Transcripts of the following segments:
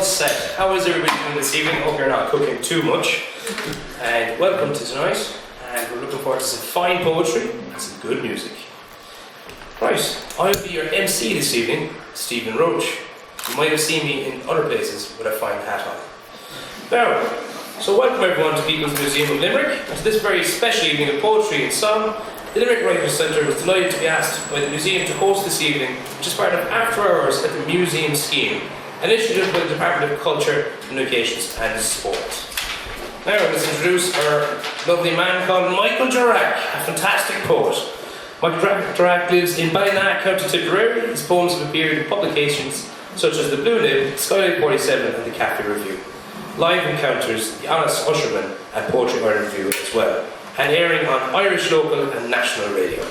set. How is everybody doing this evening? Hope you're not cooking too much. And welcome to tonight. And we're looking forward to some fine poetry and some good music. Right, I'll be your MC this evening, Stephen Roach. You might have seen me in other places with a fine hat on. Now, so welcome everyone to People's Museum of Limerick, and to this very special evening of poetry and song. The Limerick Writers Centre was delighted to be asked by the museum to host this evening, which is part of After Hours at the Museum Scheme, an initiative by the Department of Culture, Communications and Sport. Now let's introduce our lovely man called Michael Durack, a fantastic poet. Michael Durack lives in Ballina, County Tipperary. His poems have appeared in publications such as The Blue Nib, Skylight 47 and The Cafe Review. Live encounters, The Honest Usherman and Poetry Ireland Review as well, and airing on Irish local and national radio.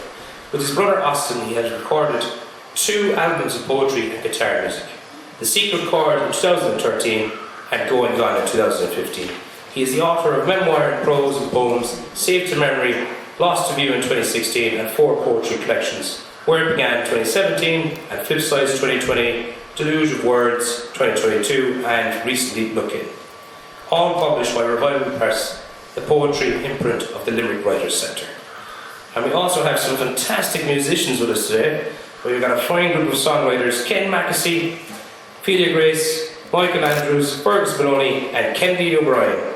With his brother Austin, he has recorded 2 albums of poetry and guitar music. The Secret Chord in 2013 and Going Gone in 2015. He is the author of memoir and prose and poems, Saved to Memory, Lost to View in 2016, and 4 poetry collections, Where It Began 2017, and Flip Sides 2020, Deluge of Words 2022, and recently Looking. All published by Revival Press, the poetry imprint of the Limerick Writers Centre. And we also have some fantastic musicians with us today. We've got a fine group of songwriters: Ken Mackessy, Phila Grace, Michael Andrews, Fergus Moloney and Ken O'Brien.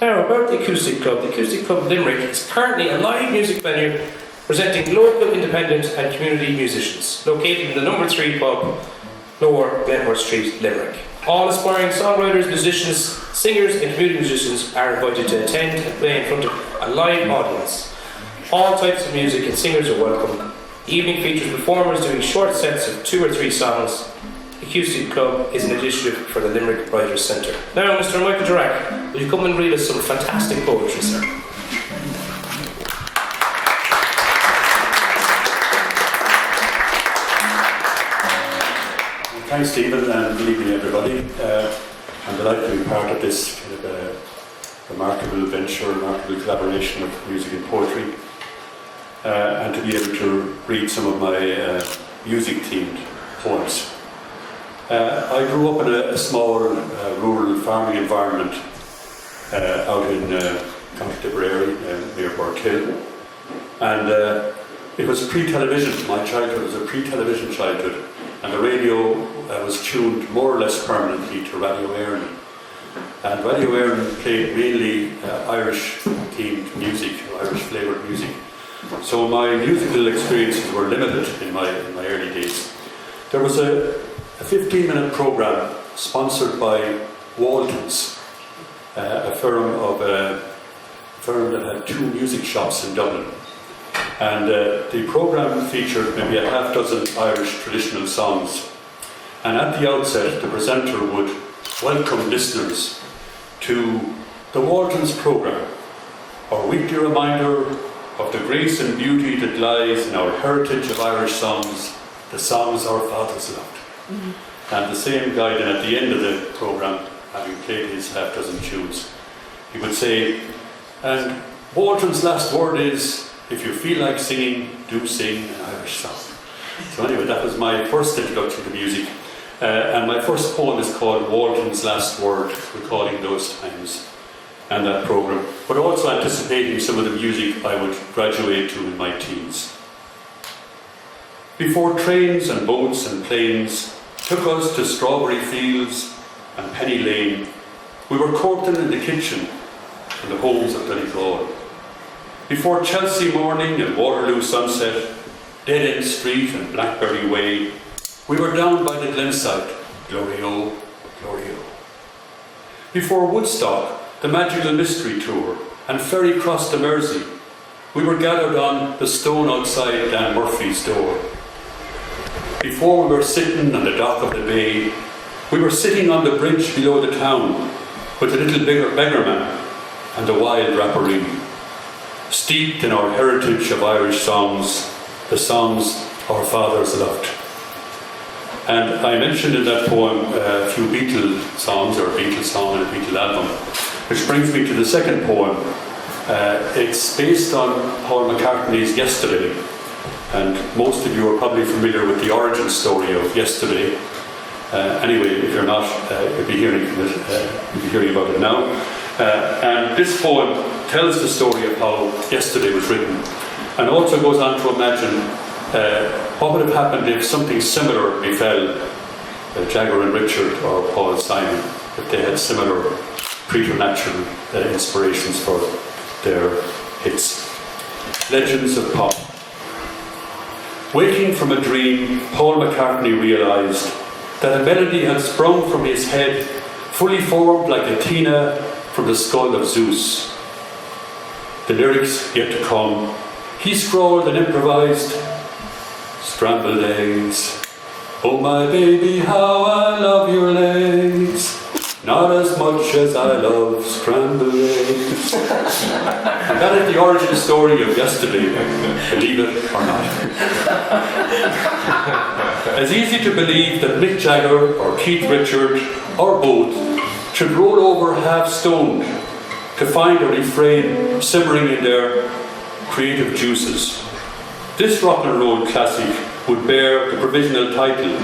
Now about the Acoustic Club. The Acoustic Club Limerick is currently a live music venue presenting local, independent and community musicians, located in the number 3 pub, Lower Glenmore Street, Limerick. All aspiring songwriters, musicians, singers and community musicians are invited to attend and play in front of a live audience. All types of music and singers are welcome. The evening features performers doing short sets of 2 or 3 songs. The Acoustic Club is an initiative for the Limerick Writers Centre. Now, Mr. Michael Durack, will you come and read us some fantastic poetry, sir? Thanks, Stephen, and good evening, everybody. I'm delighted to be part of this kind of remarkable venture, remarkable collaboration of music and poetry, and to be able to read some of my music-themed poems. I grew up in a small rural farming environment out in County Tipperary near Burkhill, and it was pre-television. My childhood was a pre-television childhood. And the radio was tuned more or less permanently to Radio Éireann. And Radio Éireann played mainly Irish-themed music, Irish flavoured music. So my musical experiences were limited in my early days. There was a 15-minute programme sponsored by Waltons, a firm that had 2 music shops in Dublin. And the programme featured maybe a half dozen Irish traditional songs. And at the outset, the presenter would welcome listeners to the Waltons programme, our weekly reminder of the grace and beauty that lies in our heritage of Irish songs, the songs our fathers loved. Mm-hmm. And the same guy then at the end of the programme, having played his half dozen tunes, he would say, and Walton's last word is, if you feel like singing, do sing an Irish song. So anyway, that was my first introduction to music. And my first poem is called Walton's Last Word, recalling those times and that programme, but also anticipating some of the music I would graduate to in my teens. Before trains and boats and planes took us to strawberry fields and Penny Lane, we were courting in the kitchen in the homes of Donegal. Before Chelsea morning and Waterloo sunset, Dead End Street and Blackberry Way, we were down by the Glenside, Glory-O, Glory-O. Before Woodstock, the Magical Mystery Tour, and Ferry crossed the Mersey, we were gathered on the stone outside Dan Murphy's door. Before we were sitting on the dock of the bay, we were sitting on the bridge below the town with the little beggar man and the wild rapparee. Steeped in our heritage of Irish songs, the songs our fathers loved. And I mentioned in that poem a few Beatle songs, or a Beatle song and a Beatle album, which brings me to the second poem. It's based on Paul McCartney's Yesterday, and most of you are probably familiar with the origin story of Yesterday. Anyway, if you're not, you'll be hearing about it now. And this poem tells the story of how yesterday was written, and also goes on to imagine what would have happened if something similar befell Jagger and Richard or Paul Simon, if they had similar preternatural inspirations for their hits. Legends of Pop. Waking from a dream, Paul McCartney realised that a melody had sprung from his head, fully formed like Athena from the skull of Zeus. The lyrics yet to come, he scrawled and improvised. Scrambled eggs, oh my baby, how I love your legs. Not as much as I love scrambled eggs. And that is the origin story of yesterday, believe it or not. As easy to believe that Mick Jagger or Keith Richard or both should roll over half-stoned to find a refrain simmering in their creative juices. This rock and roll classic would bear the provisional title,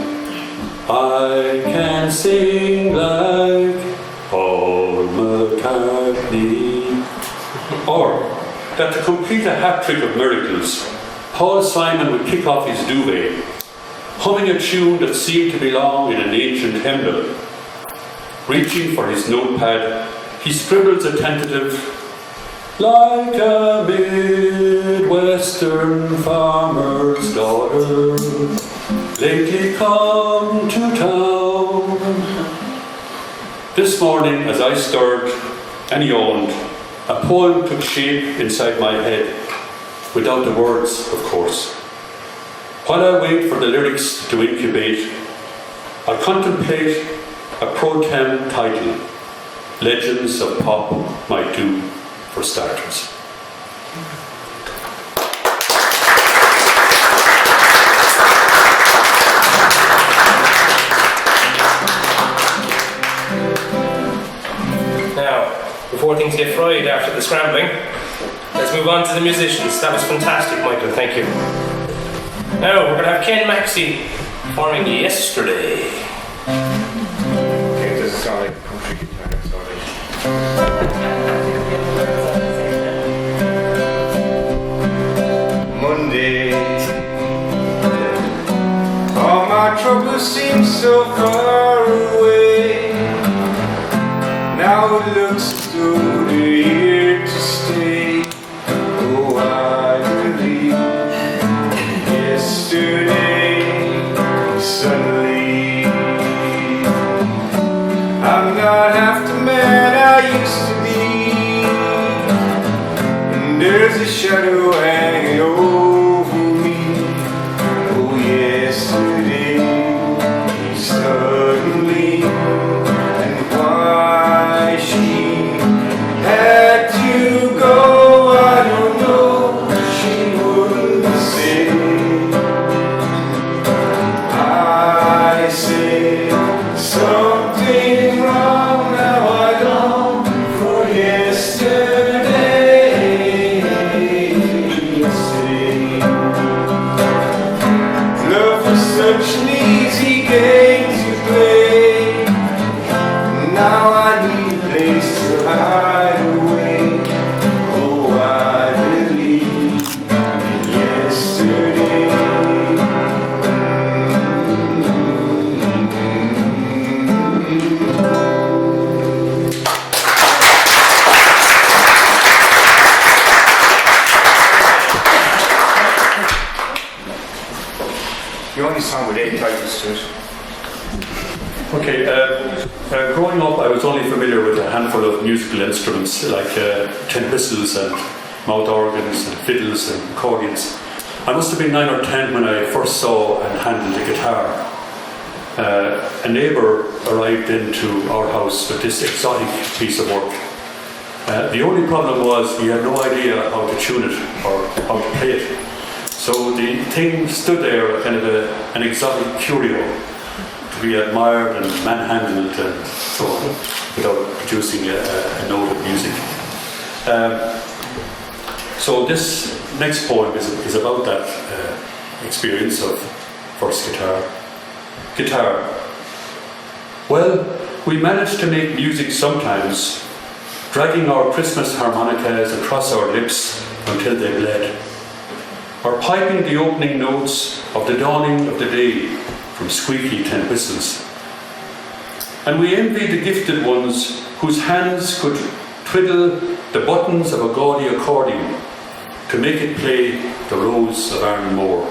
I Can Sing Like Paul McCartney. Or that to complete a hat-trick of miracles, Paul Simon would kick off his duvet, humming a tune that seemed to belong in an ancient hymnal. Reaching for his notepad, he scribbles a tentative, like a Midwestern farmer's daughter, lately come to town. This morning, as I stirred and yawned, a poem took shape inside my head, without the words, of course. While I wait for the lyrics to incubate, I contemplate a pro tem title, Legends of Pop might do for starters. Now, before things get fried after the scrambling, let's move on to the musicians. That was fantastic, Michael, thank you. Now, we're going to have Ken Mackessy performing Yesterday. Okay, does it sound like a country guitar? Sorry. Monday, all my troubles seem so far away. Now it looks as though they're here to stay. Oh, I believe yesterday, suddenly I'm not half the man I used to be, and there's a shadow hanging over me. Oh, yesterday, suddenly, and why she had to go, I don't know. She wouldn't say. I said something wrong, now I long for yesterday. Love was such an easy game to play. Now I need a place to hide away. Oh, I believe in yesterday. You only song with 8 titles to it. Okay, growing up I was only familiar with a handful of musical instruments like tin whistles and mouth organs and fiddles and accordions. I must have been 9 or 10 when I first saw and handled a guitar. A neighbour arrived into our house with this exotic piece of work. The only problem was he had no idea how to tune it or how to play it. So the thing stood there, kind of an exotic curio, to be admired and manhandled and so on, without producing a note of music. So this next poem is about that experience of first guitar. Guitar, Well, we managed to make music sometimes, dragging our Christmas harmonicas across our lips until they bled, or piping the opening notes of the dawning of the day from squeaky tin whistles. And we envied the gifted ones whose hands could twiddle the buttons of a gaudy accordion to make it play the Rose of Aaron Moore.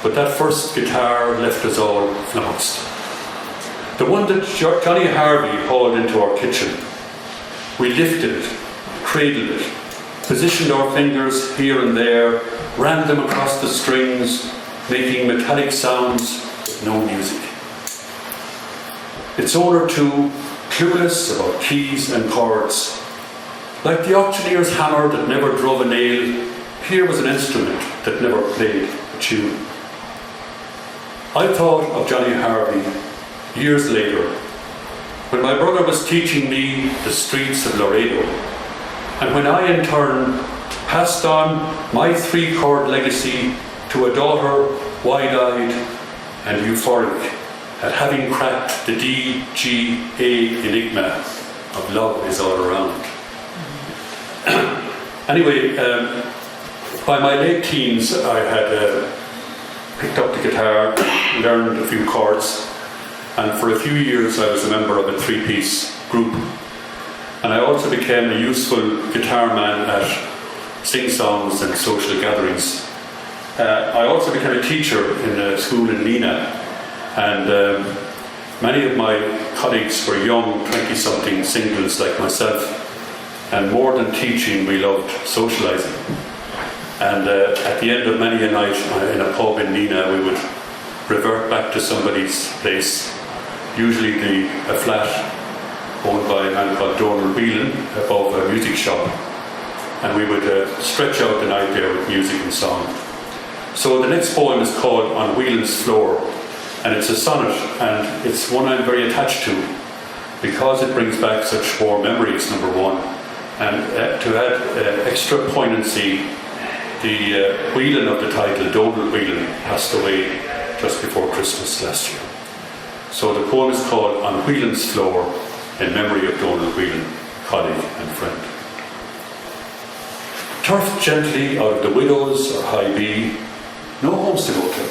But that first guitar left us all flummoxed. The one that Johnny Harvey hauled into our kitchen. We lifted it, cradled it, positioned our fingers here and there, ran them across the strings, making metallic sounds with no music. Its owner too, clueless about keys and chords. Like the auctioneer's hammer that never drove a nail, here was an instrument that never played a tune. I thought of Johnny Harvey years later, when my brother was teaching me the streets of Laredo, and when I in turn passed on my 3-chord legacy to a daughter wide-eyed and euphoric at having cracked the D-G-A enigma of love is all around. Anyway, by my late teens I had picked up the guitar, learned a few chords, and for a few years I was a member of a 3-piece group. And I also became a useful guitar man at sing-songs and social gatherings. I also became a teacher in a school in Nina, and many of my colleagues were young 20-something singles like myself, and more than teaching we loved socialising. And at the end of many a night in a pub in Nina, we would revert back to somebody's place, usually a flat owned by a man called Donald Whelan above a music shop, and we would stretch out the night there with music and song. So the next poem is called On Whelan's Floor, and it's a sonnet, and it's one I'm very attached to because it brings back such warm memories, number one, and to add extra poignancy, the Whelan of the title, Donald Whelan, passed away just before Christmas last year. So the poem is called On Whelan's Floor, in memory of Donald Whelan, colleague and friend. Turfed gently out of the Widows or High B, no homes to go to.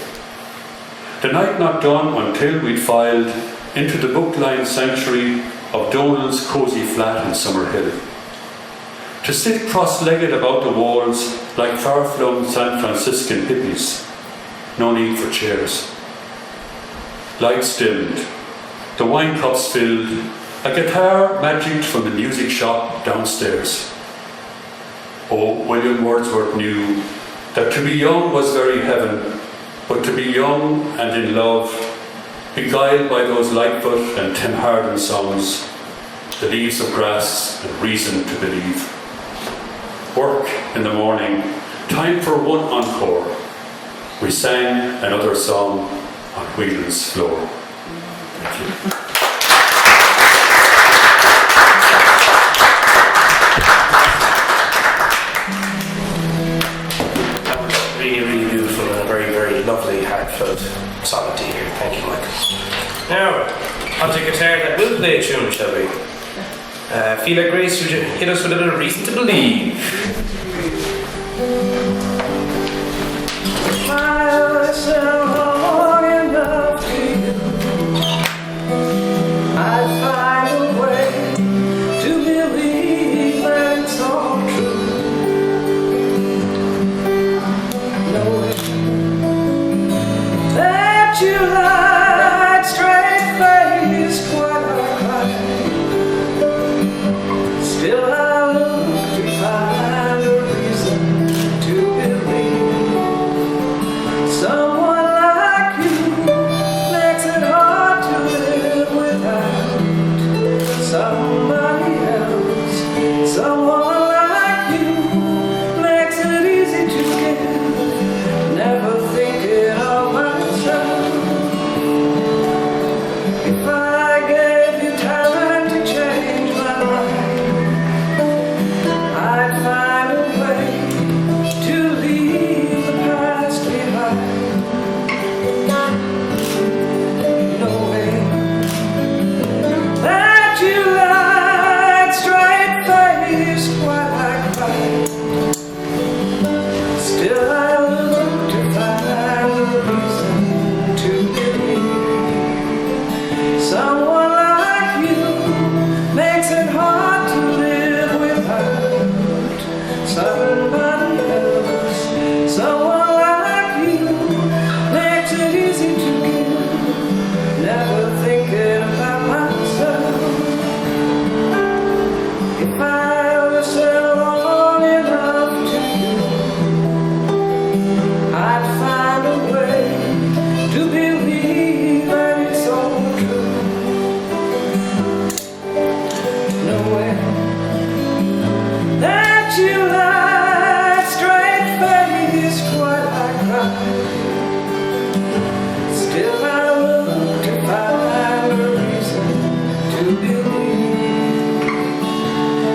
The night not done until we'd filed into the book-lined sanctuary of Donald's cosy flat in Summerhill. To sit cross-legged about the walls like far-flung San Franciscan hippies. No need for chairs. Lights dimmed, the wine cups filled, a guitar magicked from the music shop downstairs. Oh, William Wordsworth knew that to be young was very heaven, but to be young and in love, beguiled by those Lightfoot and Tim Hardin songs, The Leaves of Grass and Reason to Believe. Work in the morning, time for one encore. We sang another song on Whelan's Floor. Thank you. That was really, really beautiful and a very, very lovely, heartfelt sonnet to hear. Thank you, Michael. Now, on to guitar that will play a tune, shall we? Phila Grace, would you hit us with a little reason to believe? Long enough to you, I'd find a way to believe that it's all true. Knowing that you lied straight-faced when I cried, still I look to find a reason to believe. Someone like you makes it hard to live without somebody else. Someone like you makes it easy to give, never thinking of myself. If I gave you time to change my mind, I'd find a way to leave the past behind. Knowing believe.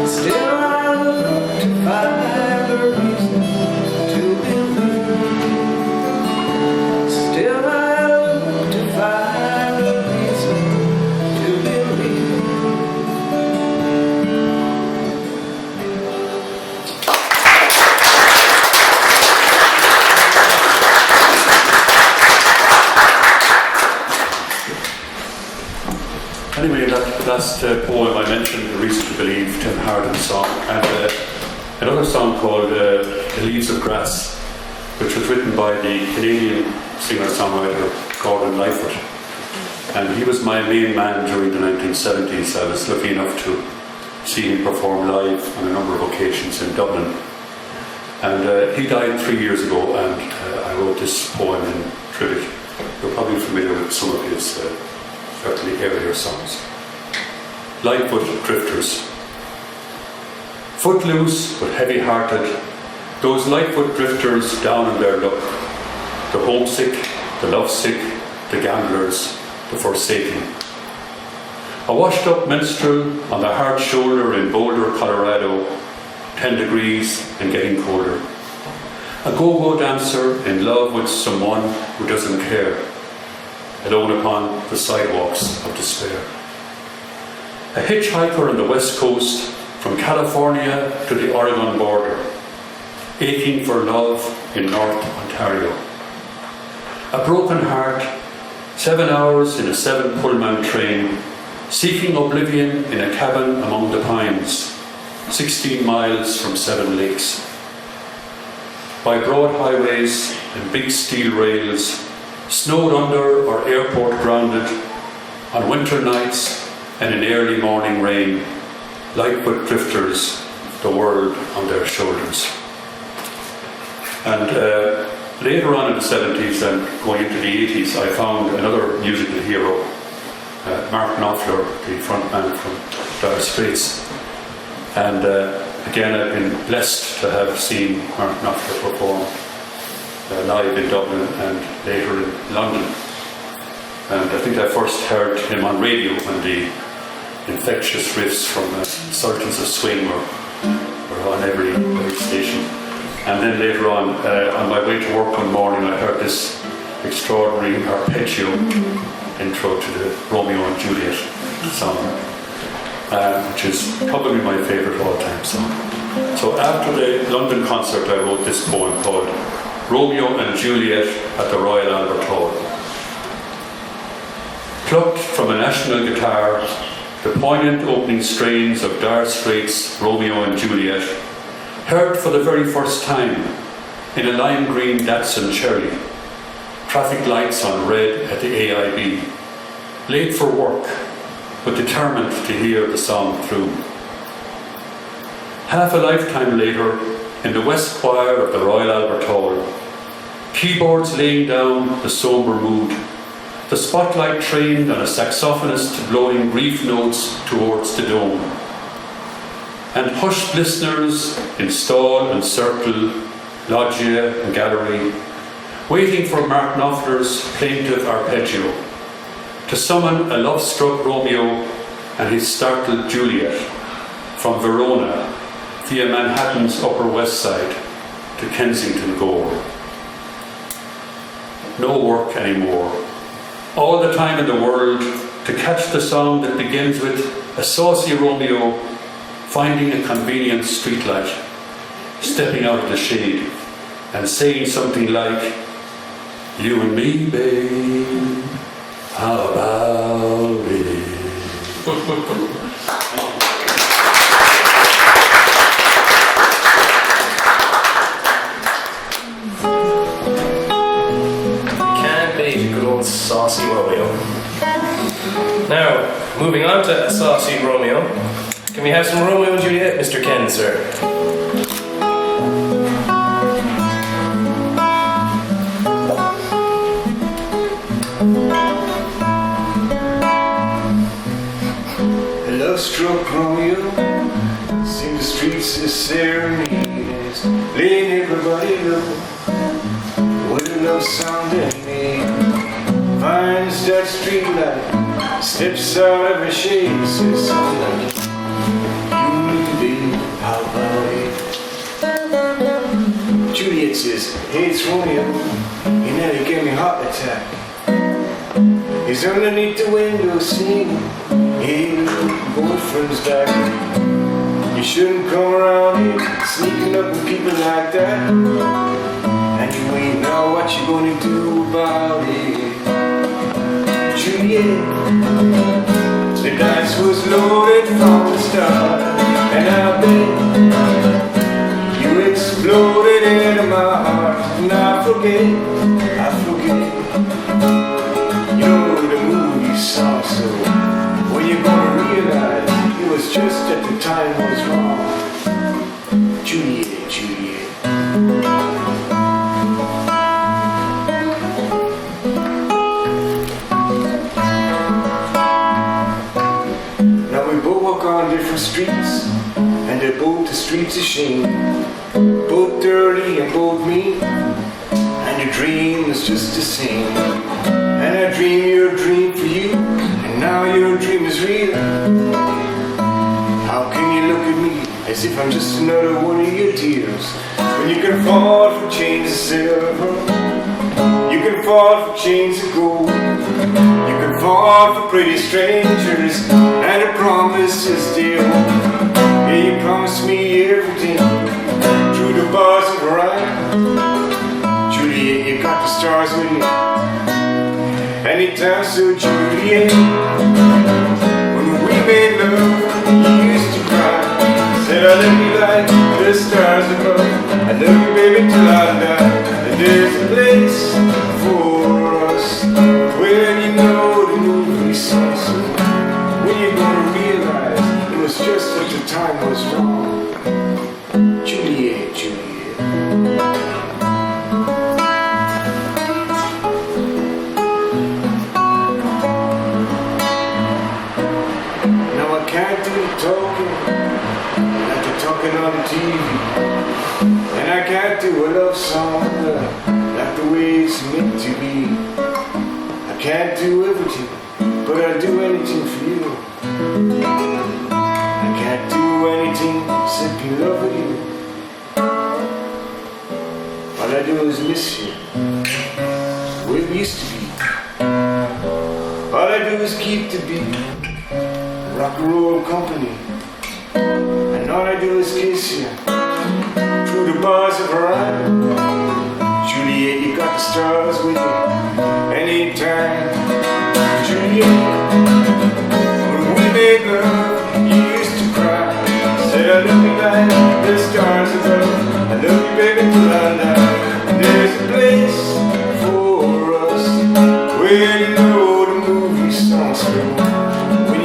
Still I look to find a reason to believe. Still I look to find a reason to believe. Anyway, that last poem I mentioned, The Reason to Believe, Tim Harden's song, and another song called The Leaves of Grass, which was written by the Canadian singer-songwriter Gordon Lightfoot. And he was my main man during the 1970s. I was lucky enough to see him perform live on a number of occasions in Dublin. And he died 3 years ago, and I wrote this poem in tribute. You're probably familiar with some of his certainly earlier songs. Lightfoot Drifters. Footloose but heavy-hearted, those Lightfoot drifters down in their luck. The homesick, the lovesick, the gamblers, the forsaken. A washed-up minstrel on the hard shoulder in Boulder, Colorado, 10 degrees and getting colder. A go-go dancer in love with someone who doesn't care, alone upon the sidewalks of despair. A hitchhiker on the west coast from California to the Oregon border, aching for love in North Ontario. A broken heart, 7 hours in a 7 Pullman train, seeking oblivion in a cabin among the pines, 16 miles from 7 lakes. By broad highways and big steel rails, snowed under or airport grounded, on winter nights and in early morning rain, Lightfoot drifters, the world on their shoulders. And later on in the 70s and going into the 80s, I found another musical hero, Mark Knopfler, the frontman from Dire Straits. And again, I've been blessed to have seen Mark Knopfler perform live in Dublin and later in London. And I think I first heard him on radio when the infectious riffs from Sultans of Swing were on every station. And then later on my way to work one morning, I heard this extraordinary arpeggio intro to the Romeo and Juliet song, which is probably my favourite all-time song. So after the London concert, I wrote this poem called Romeo and Juliet at the Royal Albert Hall. Plucked from a national guitar, the poignant opening strains of Dire Straits' Romeo and Juliet, heard for the very first time in a lime green Datsun Cherry, traffic lights on red at the AIB, late for work, but determined to hear the song through. Half a lifetime later, in the West Choir of the Royal Albert Hall, keyboards laying down the sombre mood, the spotlight trained on a saxophonist blowing brief notes towards the dome. And hushed listeners in stall and circle, loggia and gallery, waiting for Mark Knopfler's plaintive arpeggio to summon a love-struck Romeo and his startled Juliet from Verona via Manhattan's Upper West Side to Kensington Gore. No work anymore. All the time in the world to catch the song that begins with a saucy Romeo finding a convenient streetlight, stepping out of the shade and saying something like, "You and me, babe, how about it?" Can't beat a good old saucy Romeo. Now, moving on to a saucy Romeo. Can we have some Romeo and Juliet, Mr. Ken, sir? Love-struck Romeo, sing the streets a serenade, laying everybody low. With a love song they made, finds that streetlight steps out of her shade and says something like, you and me, baby, how about it? Juliet says, hey, it's Romeo, he nearly gave me a heart attack. He's underneath the window singing, hey, boyfriend's back. You shouldn't come around here sneaking up with people like that. And you ain't know what you're gonna do about it. Juliet, the dice was loaded from the start, and I bet you exploded into my heart. And I forget, you know the movie song, so when you're gonna realize it was just that the time was wrong. Juliet, Juliet. Now we both walk on different streets, and they're both the streets of shame. Both dirty and both mean, and the dream is just the same. And I dream your dream for you, and now your dream is real. How can you look at me as if I'm just another one of your tears? When you can fall for chains of silver, you can fall for chains of gold, you can fall for pretty strangers and the promises they hold. Yeah, you promised me everything through the bars of Orion. Juliet, you got the stars with you. Anytime, so Juliet, when we made love, you used to cry. Said I love you like the stars above. I love you, baby, till I die. And there's a place for us where you know the movie song. So when you're gonna realize it was just that the time was wrong. Juliet, Juliet. Can't do the talking like they're talking on the TV, and I can't do a love song like the way it's meant to be. I can't do everything, but I'll do anything for you. I can't do anything except be in love with you. All I do is miss you, where we used to be. All I do is keep the beat, rock and roll company, and all I do is kiss you through the bars of Orion. Juliet, you got the stars with you anytime. Juliet, when we made love, you used to cry. Said I love you like the stars above. I love you, baby, till I die. And there's a place for us where you know the movie songs go.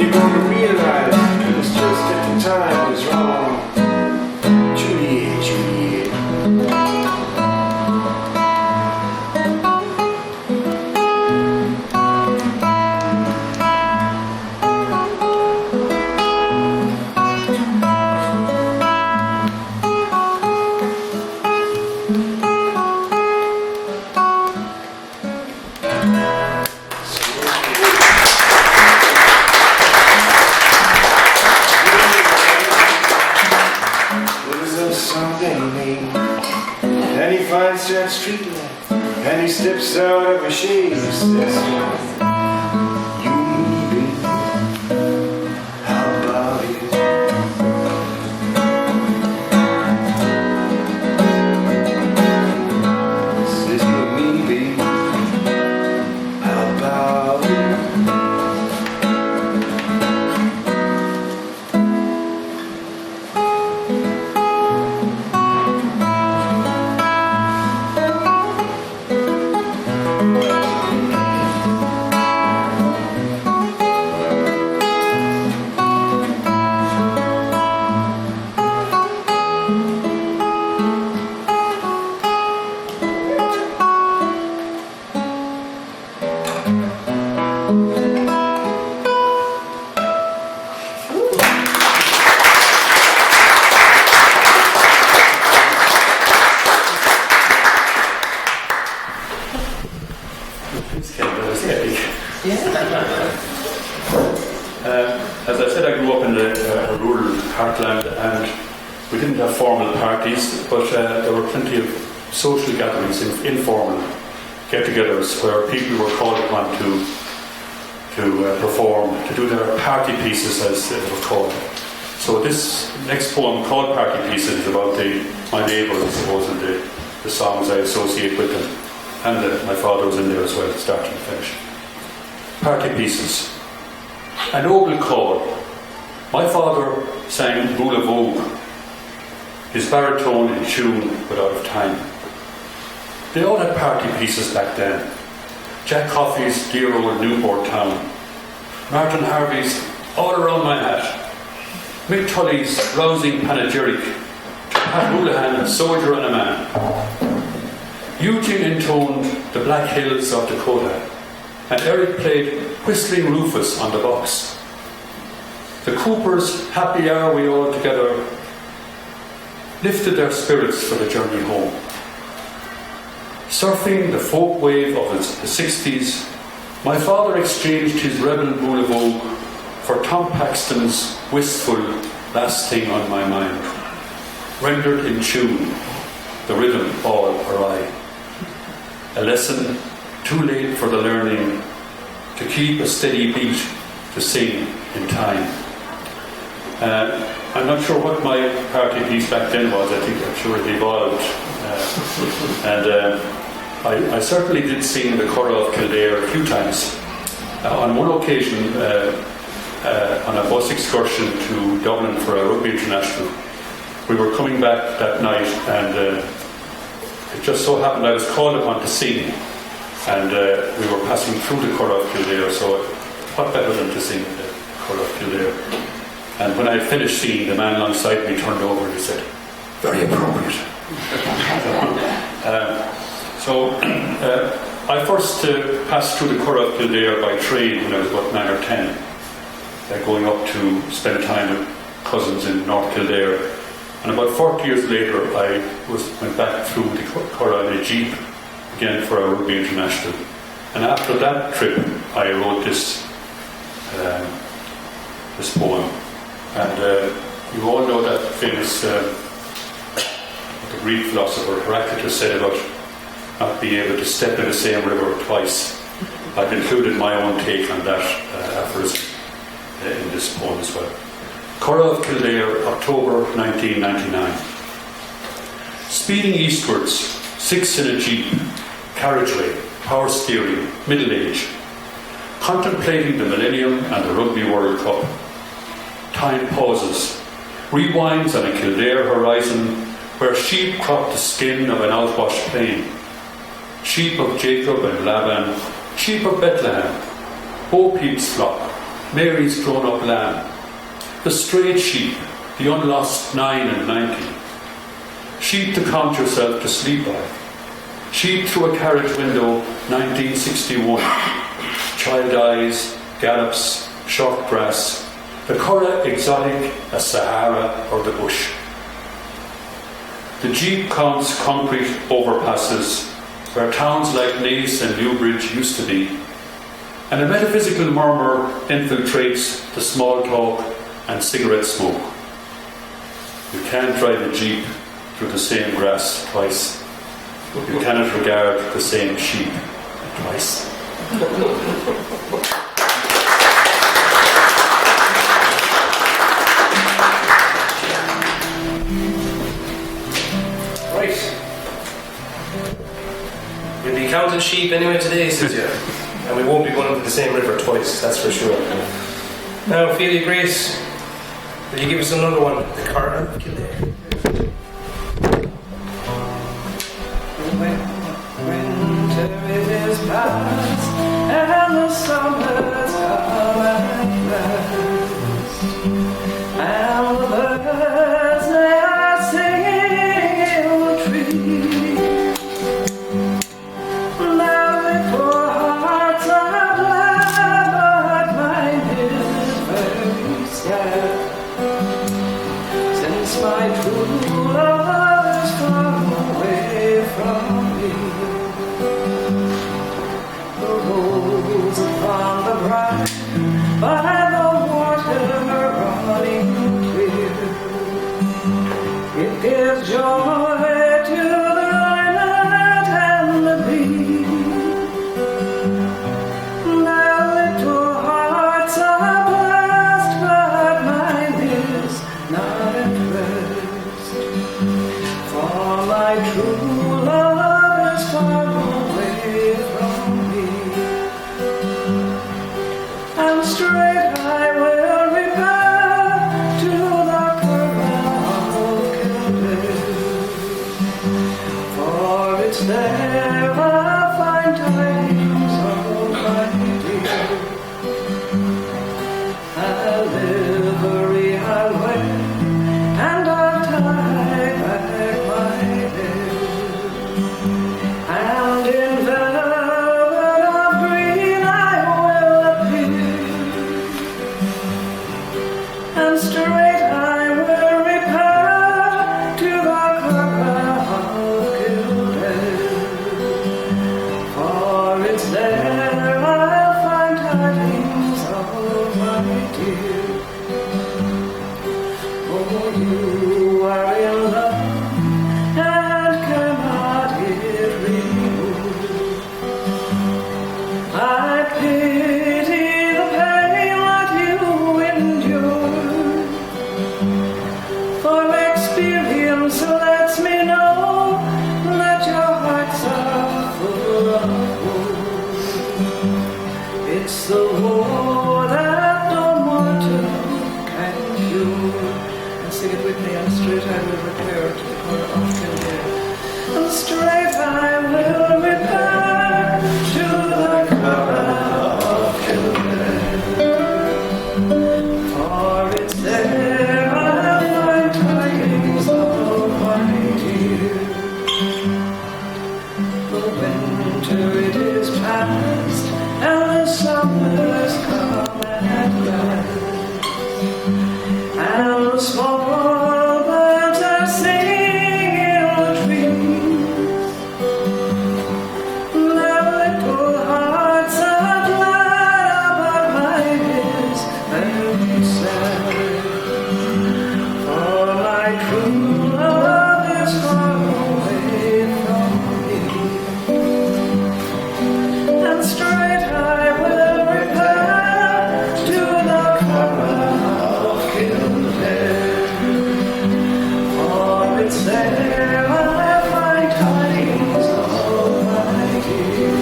You're gonna realize it was just that the time was wrong. Juliet, Juliet. And he finds that street light, and he steps out of a shade and says, you and me, baby, how about it? Says you and me, baby, how about it? up in a rural heartland, and we didn't have formal parties, but there were plenty of social gatherings, informal get-togethers, where people were called upon to perform, to do their party pieces, as they were called. So this next poem, called Party Pieces, is about my neighbours, I suppose, and the songs I associate with them. And my father was in there as well, start and finish. Party Pieces. A noble call. My father sang Rule of Vogue, his baritone in tune but out of time. They all had party pieces back then. Jack Coffey's dear old Newport Town, Martin Harvey's All Around My Hat, Mick Tully's rousing panegyric to Pat Houlihan, a soldier and a man. Eugene intoned The Black Hills of Dakota, and Eric played Whistling Rufus on the box. The Coopers, Happy Are We All Together, lifted their spirits for the journey home. Surfing the folk wave of the 60s, my father exchanged his rebel Rule of Vogue for Tom Paxton's wistful Last Thing on My Mind, rendered in tune, the rhythm all awry. A lesson too late for the learning, to keep a steady beat, to sing in time. I'm not sure what my party piece back then was. I'm sure it evolved. I certainly did sing the Chorale of Kildare a few times. On one occasion, on a bus excursion to Dublin for a rugby international, we were coming back that night, and it just so happened I was called upon to sing, and we were passing through the Chorale of Kildare, so what better than to sing the Chorale of Kildare? And when I finished singing, the man alongside me turned over and he said, "Very appropriate." I first passed through the Chorale of Kildare by train when I was about 9 or 10, going up to spend time with cousins in North Kildare. And about 40 years later, I went back through the Chorale in a jeep, again for a rugby international. And after that trip, I wrote this poem. And you all know that famous, what the Greek philosopher Heraclitus said about not being able to step in the same river twice. I've included my own take on that aphorism in this poem as well. Chorale of Kildare, October 1999. Speeding eastwards, 6 in a jeep, carriageway, power steering, middle age, contemplating the millennium and the Rugby World Cup. Time pauses, rewinds on a Kildare horizon where sheep crop the skin of an outwashed plain. Sheep of Jacob and Laban, sheep of Bethlehem, Bo-Peep's flock, Mary's grown-up lamb, the strayed sheep, the unlost 9 and 90, sheep to count yourself to sleep by, sheep through a carriage window, 1961, child eyes, gallops, short grass, the Curragh exotic, a Sahara or the bush. The jeep counts concrete overpasses where towns like Naas and Newbridge used to be, and a metaphysical murmur infiltrates the small talk and cigarette smoke. You can't drive a jeep through the same grass twice. You cannot regard the same sheep twice. Right. We'll be counting sheep anyway today, says you. And we won't be going into the same river twice, that's for sure. Now, Phila Grace, will you give us another one? The Chorale of Kildare. Winter is past and the summer's come at last, and the birds they are singing in the trees. Now the poor hearts are glad, but mine is very sad, since my true love is far away from me. The rose upon the bright by the water runs straight I will repair to the Copper of Gilded, for it's there I'll find tidings of my dear. For you are in love and cannot it remove. I pity the pain that you endure, for experience lets me know that your hearts are full of woe. It's the war that no mortal can cure. And sing it with me. And straight I will repair to the corner of Kildare. And straight I will repair to the corner of Kildare, for it's there I'll find tidings of my dear. The winter it is past, and the summer's come at last, and the small birds are singing in the trees. Their little hearts are glad, but mine is very sad, for my true love is far away from me. And straight I will repair to the Copper of Kildare, for it's there I find tidings of my dear.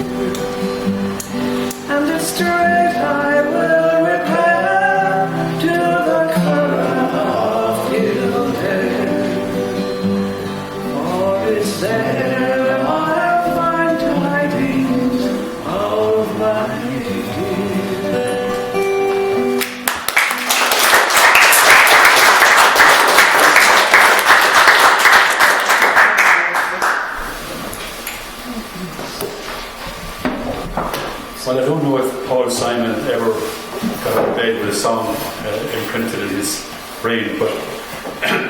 And it's straight I will repair to the Copper of Kildare, for it's there I'll find tidings of my dear. Well, I don't know if Paul Simon ever got out of bed with a song imprinted in his brain, but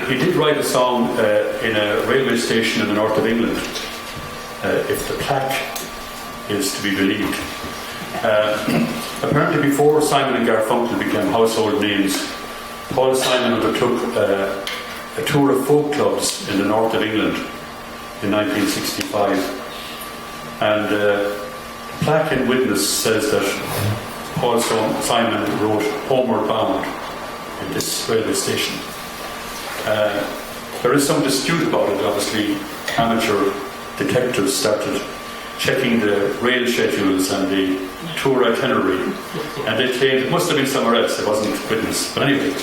he did write a song in a railway station in the north of England, if the plaque is to be believed. Apparently before Simon and Garfunkel became household names, Paul Simon undertook a tour of folk clubs in the north of England in 1965, and the plaque in witness says that Paul Simon wrote "Homeward Bound" in this railway station. There is some dispute about it. Obviously, amateur detectives started checking the rail schedules and the tour itinerary, and they claimed it must have been somewhere else. It wasn't witness. But anyway,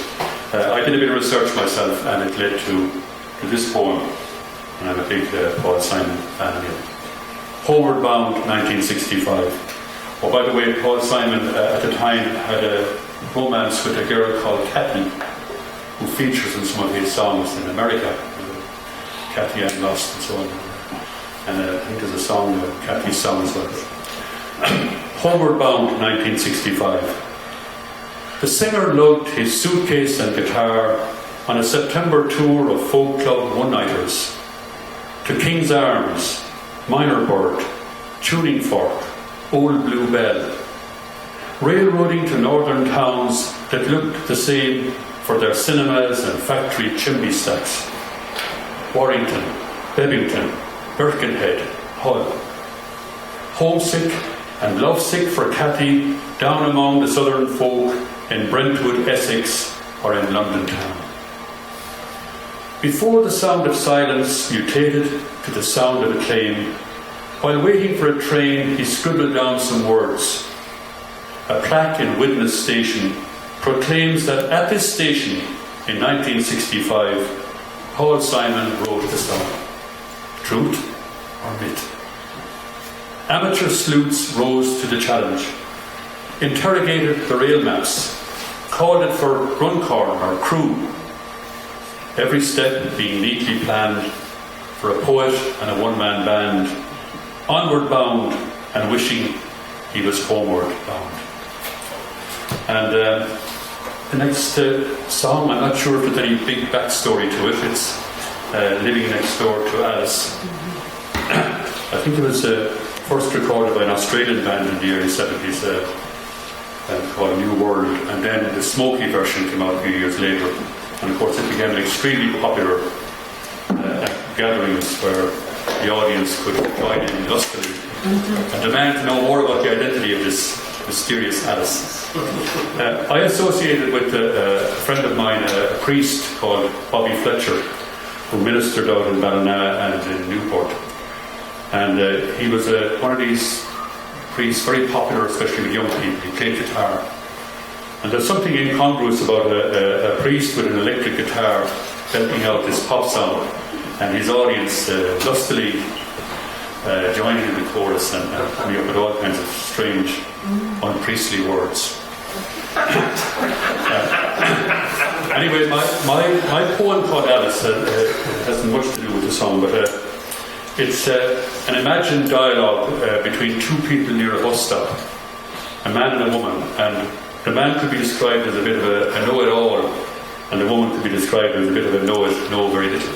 I did a bit of research myself, and it led to this poem. And I'm a big Paul Simon fan anyway. Homeward Bound, 1965. Oh, by the way, Paul Simon at the time had a romance with a girl called Kathy, who features in some of his songs in America. Kathy and Lost and so on. And I think there's a song, Kathy's song as well. Homeward Bound, 1965. The singer lugged his suitcase and guitar on a September tour of folk club one-nighters to King's Arms, Minor Bird, Tuning Fork, Old Blue Bell, railroading to northern towns that looked the same for their cinemas and factory chimney stacks. Warrington, Bebington, Birkenhead, Hull. Homesick and lovesick for Cathy down among the southern folk in Brentwood, Essex, or in London town. Before the sound of silence mutated to the sound of acclaim, while waiting for a train, he scribbled down some words. A plaque in Widnes Station proclaims that at this station, in 1965, Paul Simon wrote the song. Truth or myth? Amateur sleuths rose to the challenge, interrogated the rail maps, called it for Runcorn or Crewe, every step being neatly planned for a poet and a one-man band, onward bound and wishing he was homeward bound. And The next song, I'm not sure if there's any big backstory to it. It's Living Next Door to Alice. I think it was first recorded by an Australian band in the early 70s called New World, and then the Smoky version came out a few years later. And of course it became an extremely popular at gatherings where the audience could join in lustily and demand to know more about the identity of this mysterious Alice. I associated with a friend of mine, a priest called Bobby Fletcher, who ministered out in Ballina and in Newport. And he was one of these priests, very popular, especially with young people. He played guitar. And there's something incongruous about a priest with an electric guitar belting out this pop song, and his audience lustily joining in the chorus and coming up with all kinds of strange, unpriestly words. Anyway, my poem called Alice hasn't much to do with the song, but it's an imagined dialogue between two people near a bus stop, a man and a woman, and the man could be described as a bit of a know-it-all, and the woman could be described as a bit of a know very little.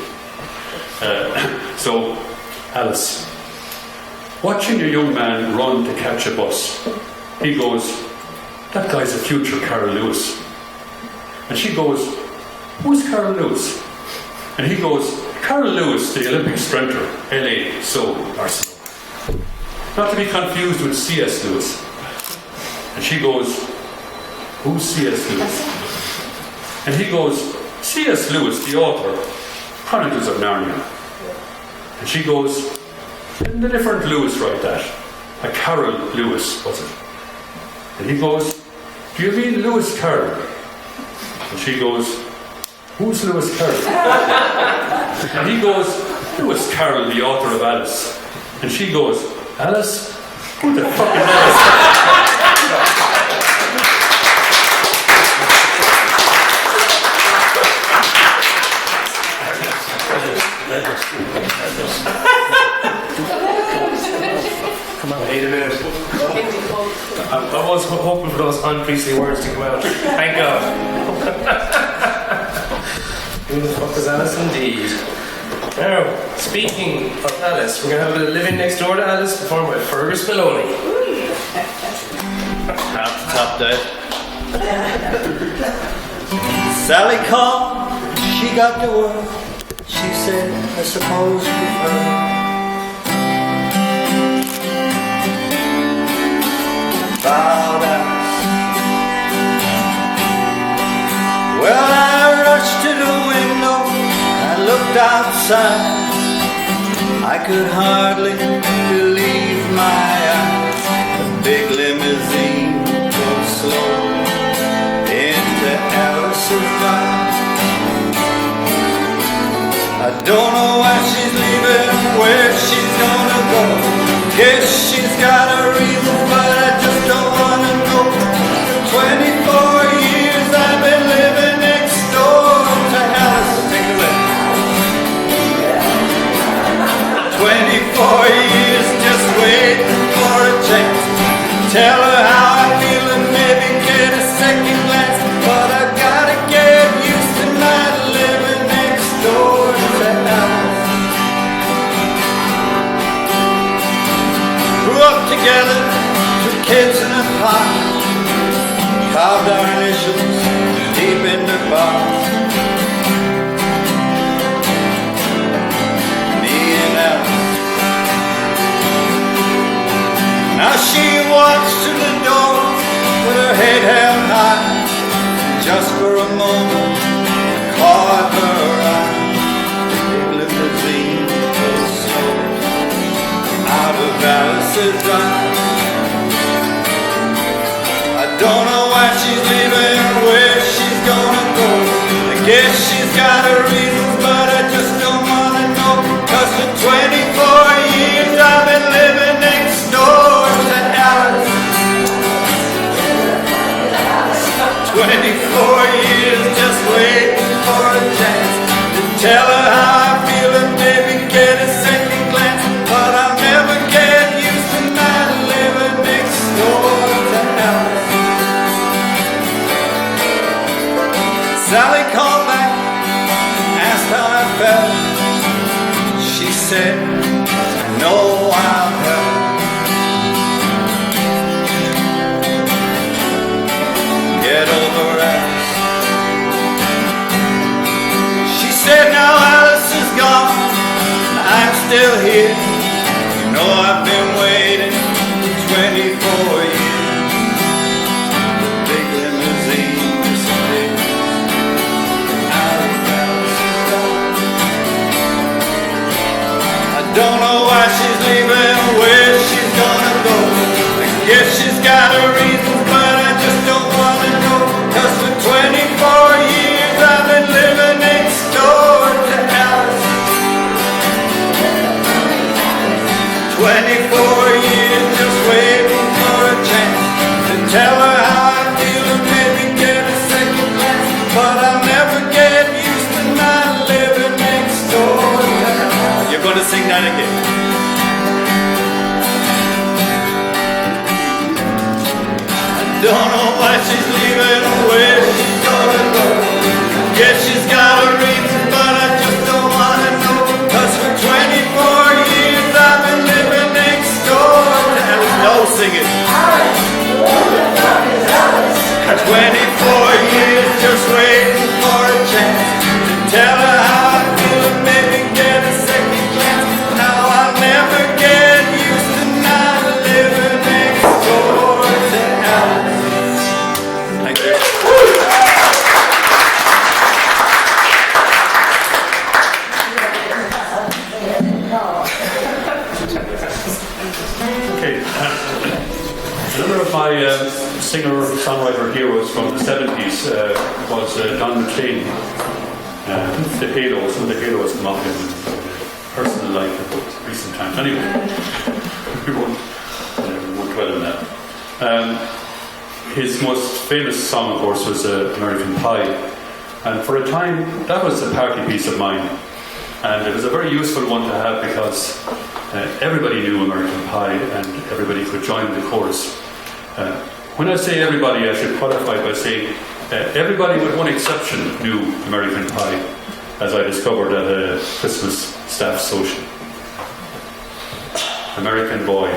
So, Alice, watching a young man run to catch a bus, he goes, "That guy's a future Carol Lewis." And she goes, "Who's Carol Lewis?" And he goes, "Carol Lewis, the Olympic sprinter, LA, Seoul, Barcelona." Not to be confused with C.S. Lewis. And she goes, "Who's C.S. Lewis?" And he goes, "C.S. Lewis, the author, Chronicles of Narnia." And she goes, "Didn't a different Lewis write that? A Carol Lewis, was it?" And he goes, "Do you mean Lewis Carroll?" And she goes, "Who's Lewis Carroll?" And he goes, "Lewis Carroll, the author of Alice." And she goes, "Alice? Who the fuck is Alice?" Come on, wait a minute. I was hoping for those unpriestly words to come out. Thank God. Who the fuck is Alice indeed? Now, speaking of Alice, we're going to have a bit of Living Next Door to Alice performed by Fergus Moloney. Top that. Sally called, she got to work. She said, "I suppose you've heard about Alice." Well, I rushed to the window, I looked outside. I could hardly believe my eyes. The big limousine drove slow into Alice's drive. I don't know why she's leaving, where she's gonna go. Guess she's got a reason, but I just don't wanna know. For 24 years I've been living next door to Alice. Take it away. 24 years just waiting for a chance. Tell her how I feel and maybe get a second glance. But I gotta get used to not living next door to Alice. Grew up together, 2 kids in a pot. Carved our initials deep in the box. Me and Alice. Now she walks to the door with her head held high. Just for a moment, caught her eye. The big limousine goes slow out of Alice's drive. I don't know why she's leaving, where she's gonna go. I guess she's got her reasons, but I just don't wanna know. 'Cause for 24 years I've been living next door to Alice. 24 years just waiting for a chance to tell her how I feel and maybe get a second glance. But I'll never get used to not living next door to Alice. how I felt. She said, no, I'll help. Get over Alice. She said, now Alice is gone, and I'm still here. You know I've been waiting 24 years. The big limousine disappears. Alice is gone. I don't know why she's leaving, where she's gonna go. I guess she's got her reasons, but I just don't wanna know. 'Cause for 24 years I've been living next door to Alice. 24 years just waiting for a chance to tell her how I feel and maybe get a second glance. But I'll never get used to not living next door to Alice. You're gonna sing that again. Don't know why she's leaving or where she's gonna go. Guess she's got a reason, but I just don't wanna know. 'Cause for 24 years I've been living next door to Alice. No, sing it. Alice, who the fuck is Alice? 24 years just waiting for a chance to tell her how I feel and maybe get a second glance. Now I'll never get used to not living next door to Alice. Thank you. Okay. Another of my singer-songwriter heroes from the 70s was Don McLean. The Halos, some of the Halos come up in personal life at recent times. Anyway, we won't dwell on that. His most famous song, of course, was American Pie. And for a time, that was a party piece of mine. And it was a very useful one to have because everybody knew American Pie and everybody could join the chorus. When I say everybody, I should qualify by saying everybody with one exception knew American Pie, as I discovered at a Christmas staff social. American Boy.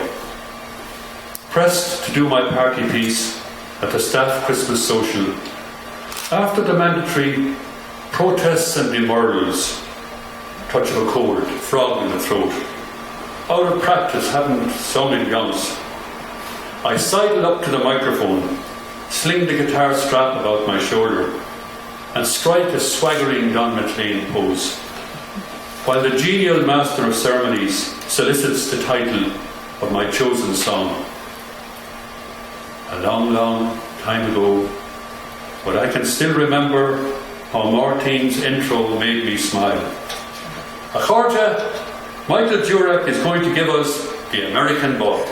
Pressed to do my party piece at the staff Christmas social. After the mandatory protests and demurrals, touch of a cold, frog in the throat. Out of practice, haven't sung in yonce. I sidle up to the microphone, sling the guitar strap about my shoulder, and strike a swaggering Don McLean pose, while the genial master of ceremonies solicits the title of my chosen song. A long, long time ago, but I can still remember how Martine's intro made me smile. Achorja, Michael Durack is going to give us The American Boy.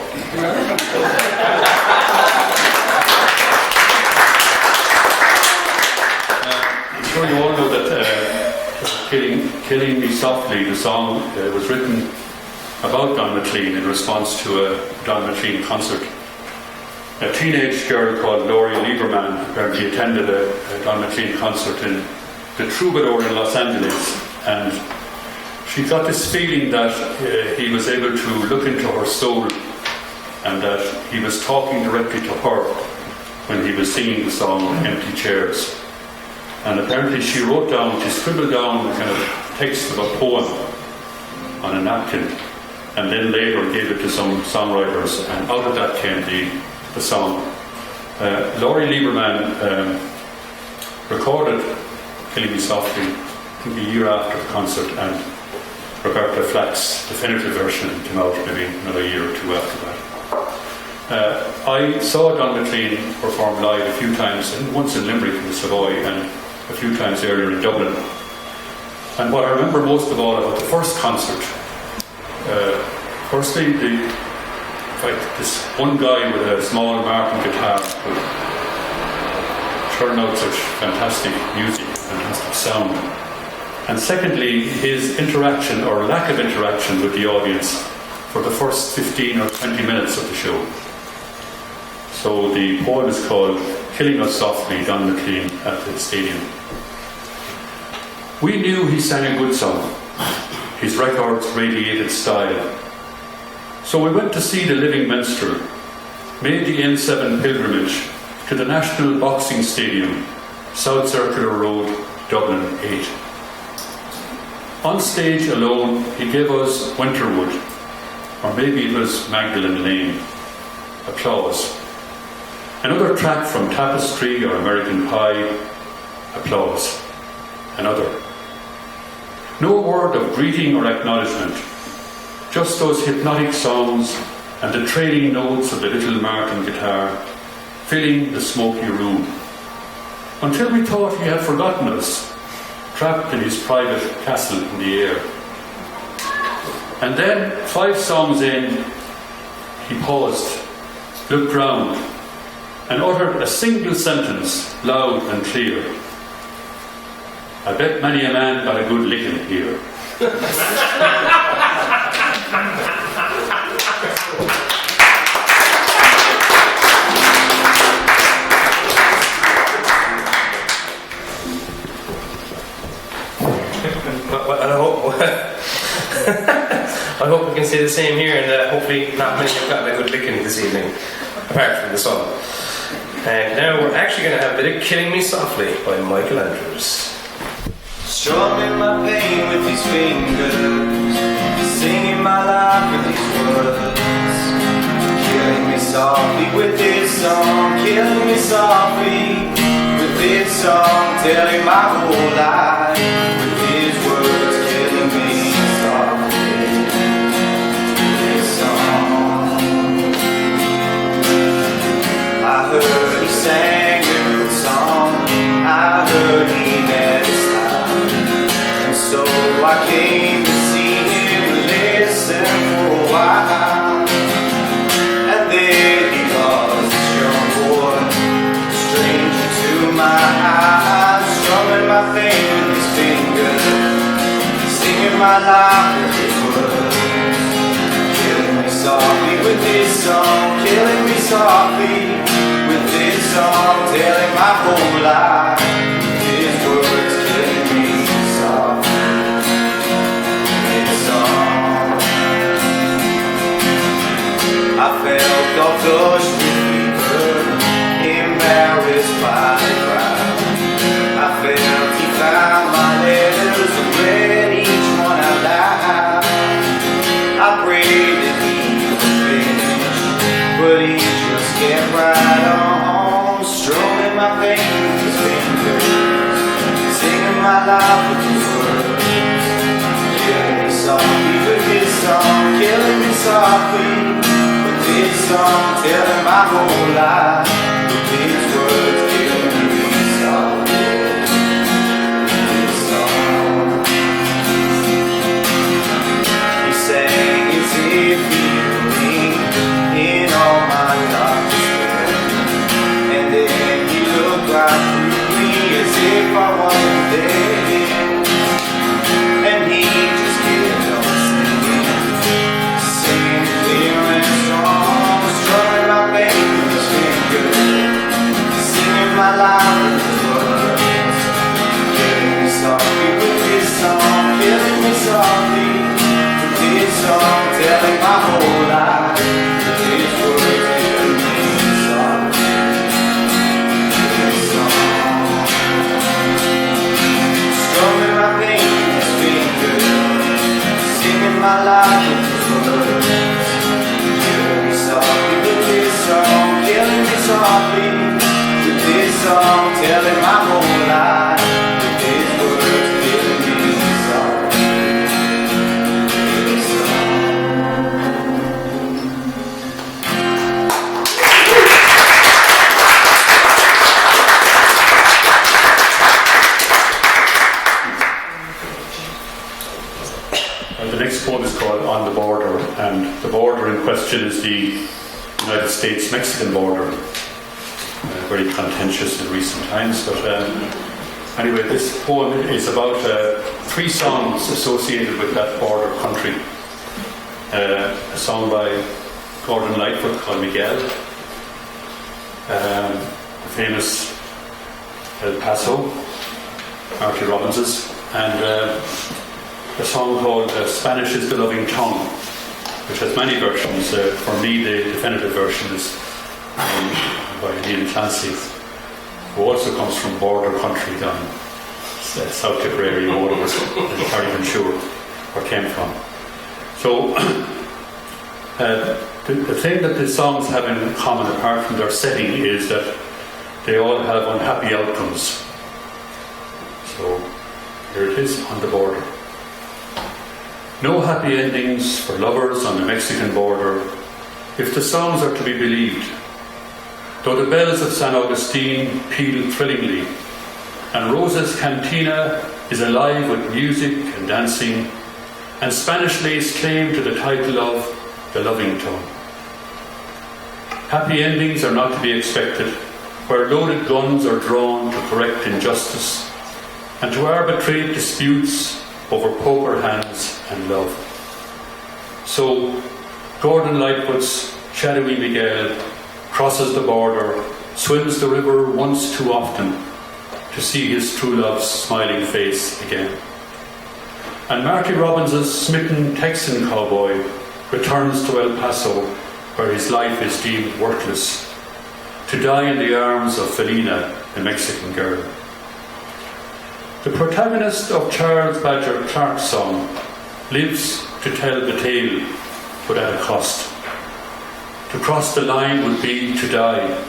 I'm sure you all know that Killing Me Softly, the song, was written about Don McLean in response to a Don McLean concert. A teenage girl called Laurie Lieberman apparently attended a Don McLean concert in the Troubadour in Los Angeles, and she got this feeling that he was able to look into her soul and that he was talking directly to her when he was singing the song Empty Chairs. And apparently she scribbled down a kind of text of a poem on a napkin and then later gave it to some songwriters, and out of that came the song. Laurie Lieberman recorded Killing Me Softly, I think a year after the concert, and Roberta Flack's definitive version came out maybe another year or two after that. I saw Don McLean perform live a few times, once in Limerick in the Savoy and a few times earlier in Dublin. And what I remember most of all about the first concert, firstly, this one guy with a small Martin guitar would turn out such fantastic music, fantastic sound. And secondly, his interaction or lack of interaction with the audience for the first 15 or 20 minutes of the show. So the poem is called Killing Us Softly, Don McLean at the Stadium. We knew he sang a good song. His records radiated style. So we went to see the living minstrel, made the N7 pilgrimage to the National Boxing Stadium, South Circular Road, Dublin 8. On stage alone, he gave us Winterwood, or maybe it was Magdalene Lane. Applause. Another track from Tapestry or American Pie. Applause. Another. No word of greeting or acknowledgement, just those hypnotic songs and the trailing notes of the little Martin guitar filling the smoky room, until we thought he had forgotten us, trapped in his private castle in the air. And then, 5 songs in, he paused, looked round, and uttered a single sentence, loud and clear. I bet many a man got a good licking here. I hope we can say the same here, and hopefully not many have gotten a good licking this evening, apart from the song. And now we're actually going to have a bit of Killing Me Softly by Michael Andrews. Strumming my pain with his fingers, singing my life with his words, killing me softly with this song, killing me softly with this song, telling my whole life with his words, killing me softly with this song. I heard he sang a good song, I heard he never stopped, and so I came to see him listen for a while. And there he was, this young boy, stranger to my eyes, strumming my pain with his fingers, singing my life with his words, killing me softly with this song, killing me softly with this song, telling my whole life with his words, killing me softly with this song. I felt all flushed with fever, embarrassed by the crowd. I felt he found my letters and read each one out loud. I prayed that he would finish, but he just kept right on, strumming my pain with his fingers, singing my life with his words, killing me softly with his song, killing me softly with his song, telling my whole life with his words, killing me softly with his song. He sang as if he knew me in all my dark despair, and then he looked right through me as if I wasn't there, and he just kept on singing, singing clear and strong, strumming my pain with his fingers, singing my life with his words, killing me softly with his song, killing me softly with his song, telling my whole life with his words, killing me softly with his song. Strumming my pain with his fingers, singing my life with his words, killing me softly with his song, killing me softly with his song, telling my whole life with his words, killing me softly with his song. The next poem is called On the Border, and the border in question is the United States-Mexican border. Very contentious in recent times, but anyway, this poem is about 3 songs associated with that border country. A song by Gordon Lightfoot called Miguel, famous El Paso, Marty Robbins's and a song called Spanish is the Loving Tongue, which has many versions. For me, the definitive version is by Ken Mackessy, who also comes from border country down South Tipperary, Waterford, and Carrick-on-Suir, where I came from. So, the thing that the songs have in common, apart from their setting, is that they all have unhappy outcomes. So, here it is on the border. No happy endings for lovers on the Mexican border, if the songs are to be believed. Though the bells of San Agustin peal thrillingly, and Rosa's Cantina is alive with music and dancing, and Spanish lays claim to the title of The Loving Tongue. Happy endings are not to be expected, where loaded guns are drawn to correct injustice, and to arbitrate disputes over poker hands and love. So, Gordon Lightfoot's shadowy Miguel crosses the border, swims the river once too often to see his true love's smiling face again. And Marty Robbins's smitten Texan cowboy returns to El Paso, where his life is deemed worthless, to die in the arms of Felina, the Mexican girl. The protagonist of Charles Badger Clark's song lives to tell the tale, but at a cost. To cross the line would be to die,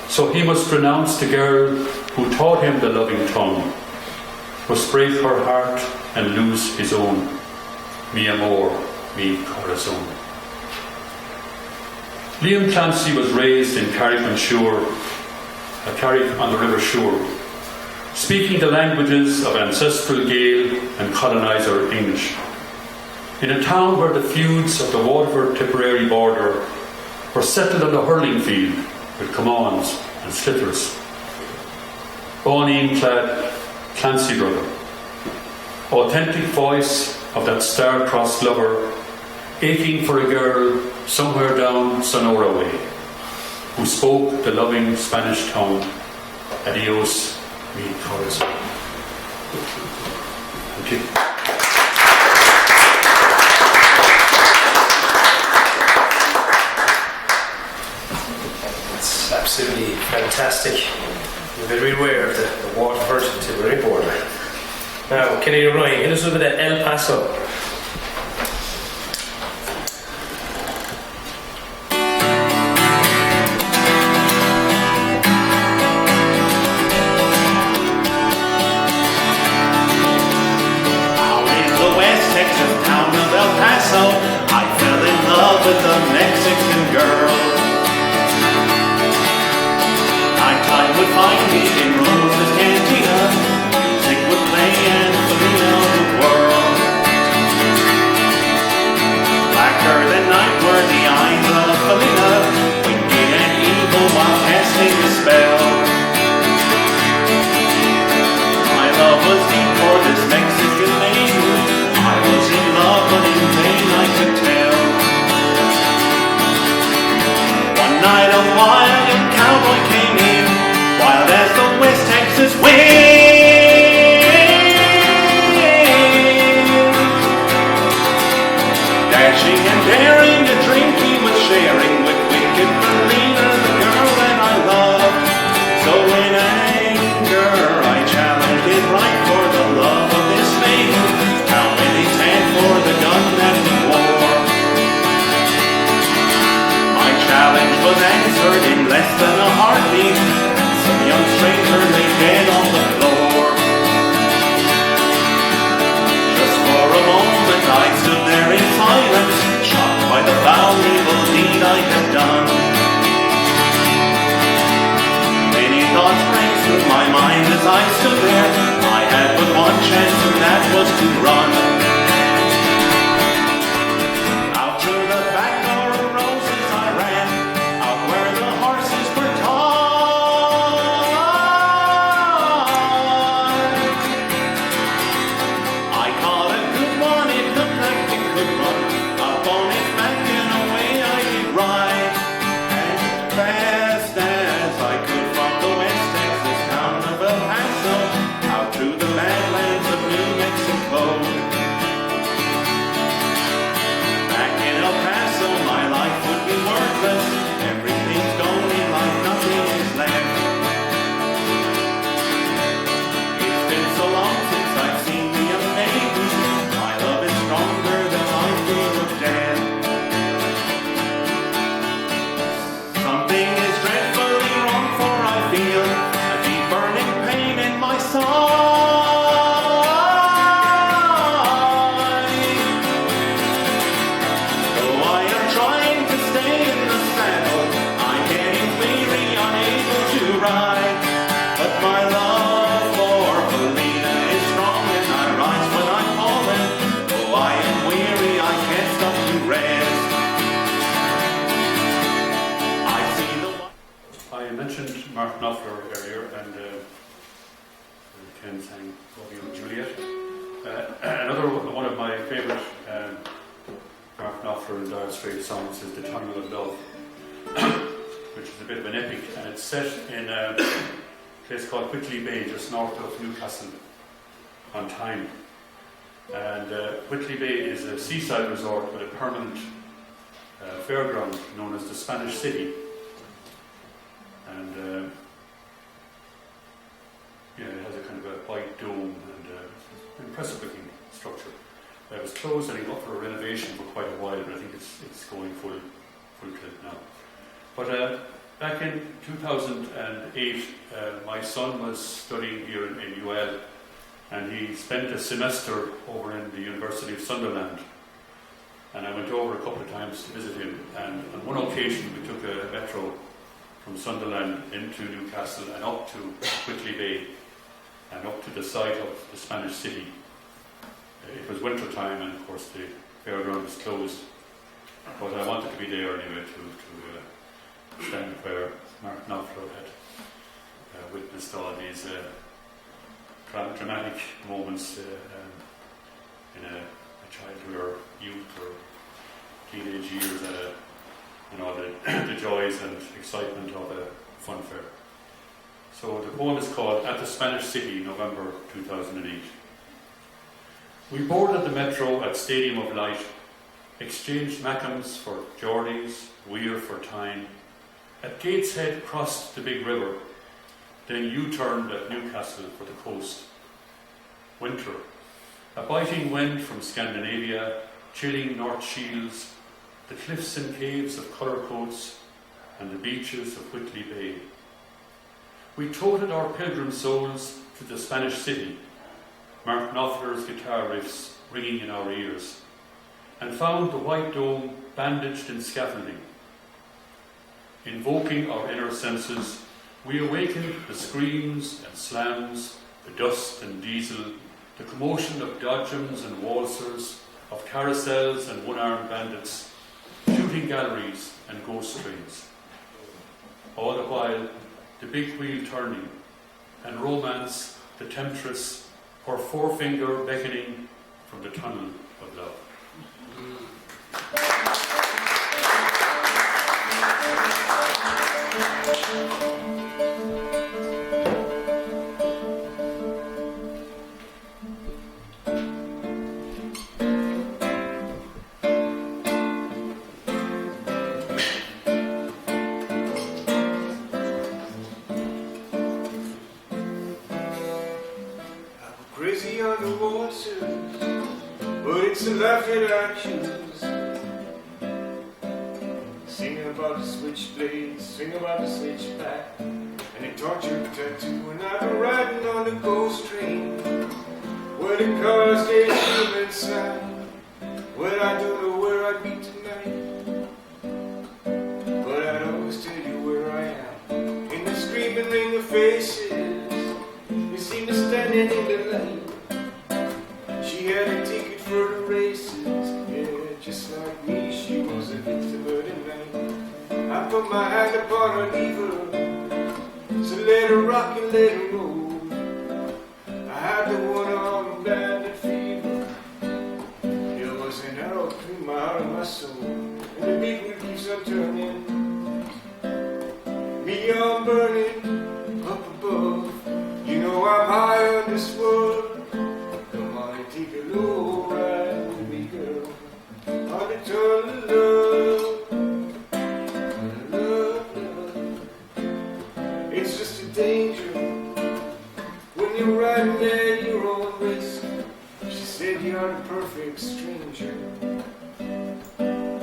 so he must renounce the girl who taught him the loving tongue, must break her heart and lose his own. Mi amor, mi corazón. Liam Clancy was raised in Carrick-on-Suir, Carrick on the River Suir, speaking the languages of ancestral Gael and coloniser English, in a town where the feuds of the Waterford-Tipperary border were settled on the hurling field with commands and slithers. Bawneen-clad Clancy brother, authentic voice of that star-crossed lover, aching for a girl somewhere down Sonora way, who spoke the loving Spanish tongue. Adios, mi corazón. Thank you. It's absolutely fantastic. You're very aware of the Waterford to Tipperary border. Now, Kenny Ryan, hit us with that El Paso. With a Mexican girl, nighttime would find me in Rosa's Cantina. Music would play and Felina would whirl. Blacker than night were the eyes of Felina, wicked and evil while casting a spell. My love was deep for this Mexican maiden. I was in love, but in vain I could tell. One night a wild cowboy came in, wild as the West Texas wind. Dashing and daring to drink he was sharing with wicked Felina, the girl that I loved. So in anger I challenged his right for the love of this maiden, found in his hand for the gun that he wore. My challenge was answered in less than a heartbeat. Some young stranger lay dead on the floor. Just for a moment I stood there in silence, shocked by the foul evil deed I had done. Many thoughts raced through my mind as I stood there. I had but one chance, and that was to run. Out to the back door of Roses I ran, out where the horses were tied. I caught a good one, it looked like it could run. Up on its back and away I did ride, as fast as I could from the West Texas town of El Paso, out to the badlands of New Mexico. Another one of my favourite Mark Knopfler and Dire Straits songs is The Tunnel of Love, which is a bit of an epic, and it's set in a place called Whitley Bay, just north of Newcastle on Tyne. And Whitley Bay is a seaside resort with a permanent fairground known as the Spanish City. And it has a kind of a white dome and an impressive looking structure. It was closed, I think, up for a renovation for quite a while, but I think it's going full tilt now. But back in 2008, my son was studying here in UL, and he spent a semester over in the University of Sunderland. And I went over a couple of times to visit him, and on one occasion we took a metro from Sunderland into Newcastle and up to Whitley Bay and up to the site of the Spanish City. It was winter time, and of course the fairground was closed, but I wanted to be there anyway to stand where Mark Knopfler had witnessed all these dramatic moments in a childhood or youth or teenage years, the joys and excitement of a fun fair. So the poem is called At the Spanish City, November 2008. We boarded the metro at Stadium of Light, exchanged Mackems for Geordies, Weir for Tyne. At Gateshead crossed the big river, then U-turned at Newcastle for the coast. Winter, a biting wind from Scandinavia, chilling North Shields, the cliffs and caves of colour coats, and the beaches of Whitley Bay. We toted our pilgrim souls to the Spanish City, Mark Knopfler's guitar riffs ringing in our ears, and found the white dome bandaged in scaffolding. Invoking our inner senses, we awakened the screams and slams, the dust and diesel, the commotion of dodgems and waltzers, of carousels and one-armed bandits, shooting galleries and ghost trains. All the while, the big wheel turning, and romance, the temptress, her forefinger beckoning from the tunnel of love. Crazy on the waters, but it's a life that I choose. Sing about the switchblade, sing about the switchback, and a torture tattoo. And I've been riding on the ghost train, where the cars they scream inside. Well, I don't know where I'd be tonight, but I'd always tell you where I am. In the screaming ring of faces, you see me standing in the light. She had a ticket for the races, yeah, just like me, she was a victim of the night. I put my hand upon her lever, so let her rock and let her roll. I had the one-armed bandit fever, it was an arrow through my heart and my soul, and the big wheel keeps on turning, me I'm burning up above. You know I'm high on this world. Come on and take a low ride with me, girl. On the tunnel of love, on the love. It's just a danger when you're riding at your own risk. She said you're the perfect stranger.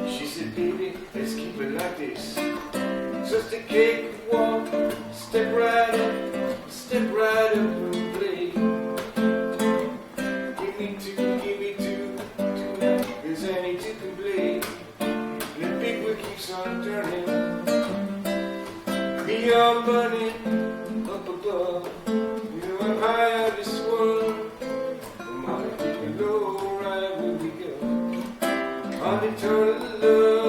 She said, baby, let's keep it like this. Just a cakewalk, step right up, step right up and play. Give me two, tonight, cause I need to play. And the big wheel keeps on turning, me I'm burning up above. You know I'm high on this world. Come on, take a low ride where we go. On the tunnel of love,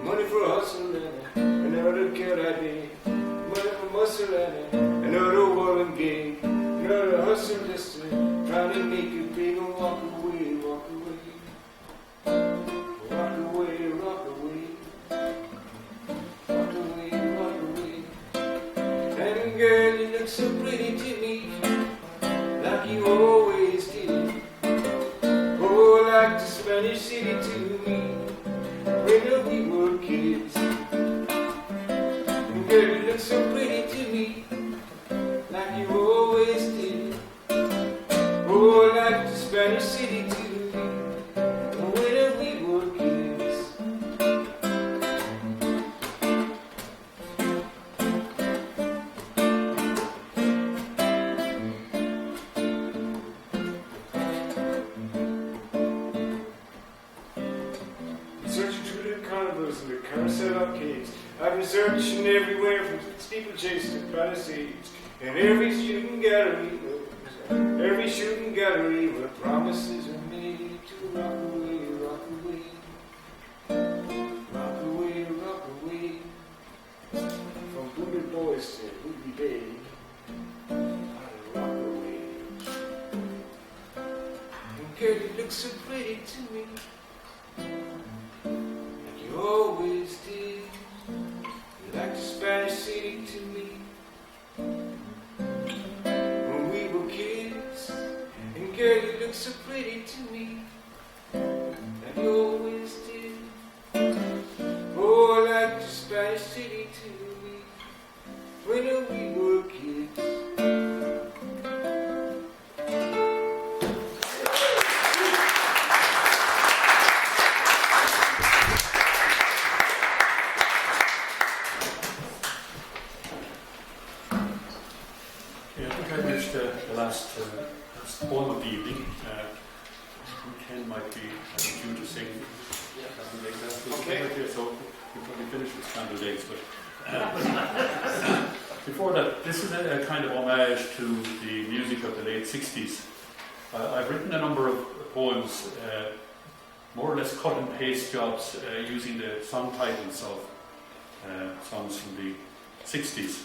money for hustling, another cat I did. Money for muscle and another war again, another hustle just trying to make it big and walk away, walk away. Rock away, rock away. Rock away, rock away. And girl, you look so pretty to me, like you always did. Oh, like the Spanish city to me, when we were kids. And girl, you look so pretty to me, like you always did. Oh, like the Spanish city to me, when we were kids. Searching through the carnivals and the carousel arcades, I've been searching everywhere from steeplechase to palisades, and every shooting gallery where promises are made to rock away, rock away, rock away, rock away. From Booty Boys to Booty Bay, rock away. And girl, you look so pretty to me, like you always did. You like the Spanish city to me, when we were kids. And girl, you look so pretty to me, like you always did. Oh, like the Spanish city to me, when we were kids. Yeah, I think I reached the last poem of the evening. Ken might be due to sing. Okay. So we'll probably finish with Scrambled Eggs. But before that, this is a kind of homage to the music of the late 60s. I've written a number of poems, more or less cut and paste jobs, using the song titles of songs from the 60s.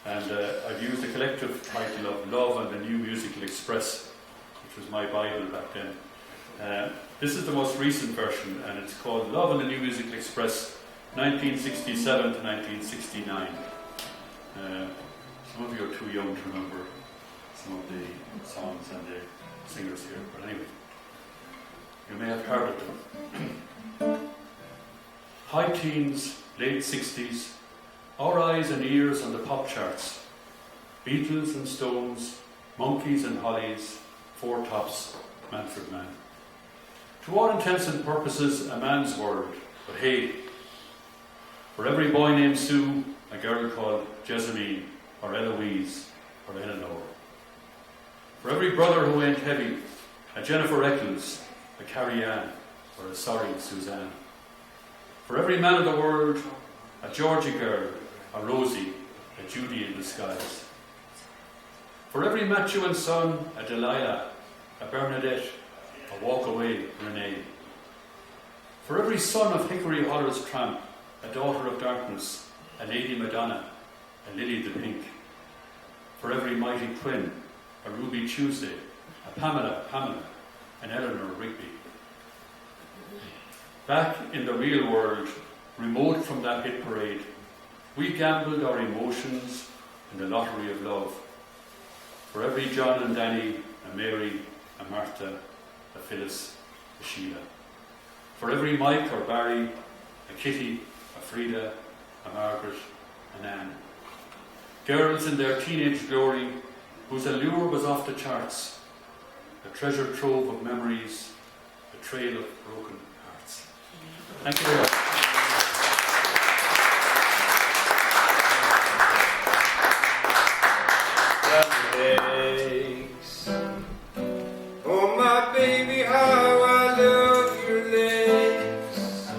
And I've used the collective title of Love and the New Musical Express, which was my Bible back then. This is the most recent version, and it's called Love and the New Musical Express, 1967 to 1969. Some of you are too young to remember some of the songs and the singers here, but anyway, you may have heard of them. High teens, late 60s, our eyes and ears on the pop charts. Beatles and Stones, Monkeys and Hollies, Four Tops, Manfred Mann. To all intents and purposes, a man's world, but hey, for every boy named Sue, a girl called Jessamine, or Eloise, or Eleanor. For every brother who ain't heavy, a Jennifer Eccles, a Carrie Ann, or a sorry Suzanne. For every man of the world, a Georgie girl, a Rosie, a Judy in disguise. For every Matthew son, a Delilah, a Bernadette, a Walk Away Renee. For every son of Hickory Holler's tramp, a Daughter of Darkness, a Lady Madonna, a Lily the Pink. For every mighty Quinn, a Ruby Tuesday, a Pamela, an Eleanor Rigby. Back in the real world, remote from that hit parade, we gambled our emotions in the lottery of love. For every John and Danny, a Mary, a Martha, a Phyllis, a Sheila. For every Mike or Barry, a Kitty, a Frida, a Margaret, an Anne. Girls in their teenage glory, whose allure was off the charts. A treasure trove of memories, a trail of broken hearts. Thank you very much. Legs. Oh my baby, how I love your legs.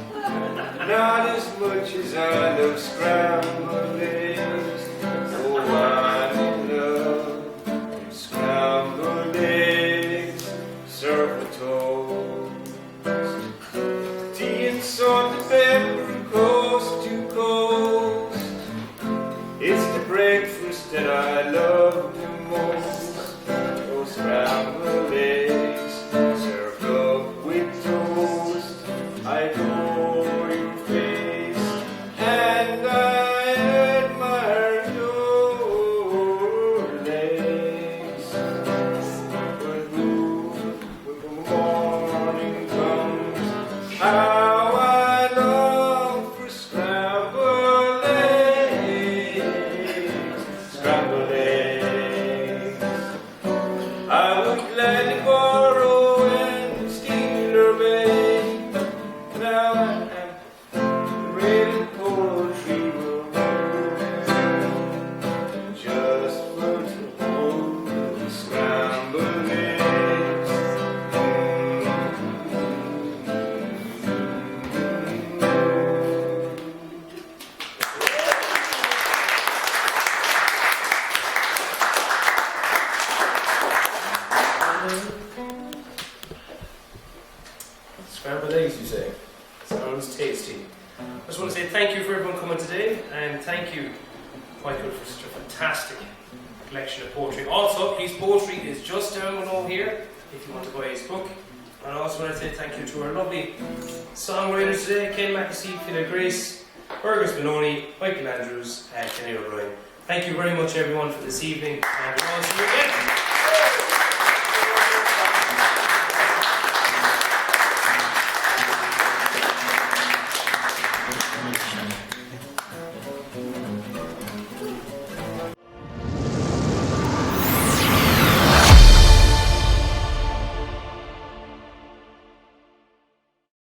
Not as much as I love scrambled eggs. Oh, I'm in love with scrambled eggs, circle toast, tea and salt and pepper, coast to coast. It's the breakfast that I love the most. Those scrambled eggs served up with toast. I adore your face and I admire your legs. But when the morning comes, how I long for scrambled eggs, scrambled eggs. I would gladly borrow and steal her babe. Now I am ready poetry will do, just for to hold the scrambled eggs. Scrambled eggs, you say? Sounds tasty. I just want to say thank you for everyone coming today, and thank you, Michael, for such a fantastic collection of poetry. Also, his poetry is just down below here if you want to buy his book. And I also want to say thank you to our lovely songwriters today, Ken Mackessy, Phila Grace, Fergus Moloney, Michael Andrews, and Kenny O'Brien. Thank you very much, everyone, for this evening, and we'll all see you again.